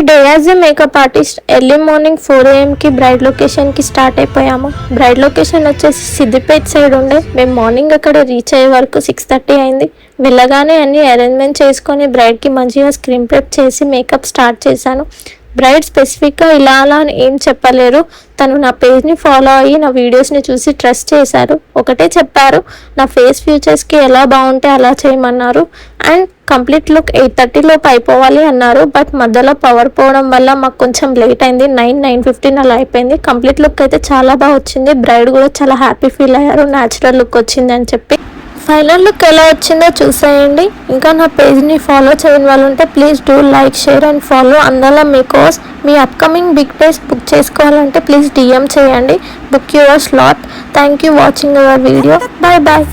Day as a makeup artist early morning 4 AM కి braid లొకేషన్కి start అయిపోయాము. Braid location వచ్చేసి సిద్దిపేట సైడ్ ఉండే. మేము మార్నింగ్ అక్కడ రీచ్ అయ్యే వరకు 6:30 అయింది. వెళ్ళగానే అన్ని అరేంజ్మెంట్ చేసుకొని బ్రైడ్కి మంచిగా స్క్రీన్ ప్రెప్ చేసి మేకప్ స్టార్ట్ చేశాను. బ్రైడ్ స్పెసిఫిక్గా ఇలా అలా అని ఏం చెప్పలేరు. తను నా పేజ్ని ఫాలో అయ్యి నా వీడియోస్ని చూసి ట్రస్ట్ చేశారు. ఒకటే చెప్పారు, నా ఫేస్ ఫ్యూచర్స్కి ఎలా బాగుంటే అలా చేయమన్నారు. అండ్ కంప్లీట్ లుక్ 8:30 లోపు అయిపోవాలి అన్నారు. బట్ మధ్యలో పవర్ పోవడం వల్ల మాకు కొంచెం లేట్ అయింది. 9:15 అలా అయిపోయింది. కంప్లీట్ లుక్ అయితే చాలా బాగా వచ్చింది. బ్రైడ్ కూడా చాలా హ్యాపీ ఫీల్ అయ్యారు, న్యాచురల్ లుక్ వచ్చింది అని చెప్పి. ఫైనల్ లుక్ ఎలా వచ్చిందో చూసేయండి. ఇంకా నా పేజ్ని ఫాలో చేయని వాళ్ళు ఉంటే please do like, share and follow. అందులో మీకోసం మీ అప్కమింగ్ బిగ్ ప్రైజ్ బుక్ చేసుకోవాలంటే ప్లీజ్ DM చేయండి. Book your slot. Thank you watching your video. Bye bye.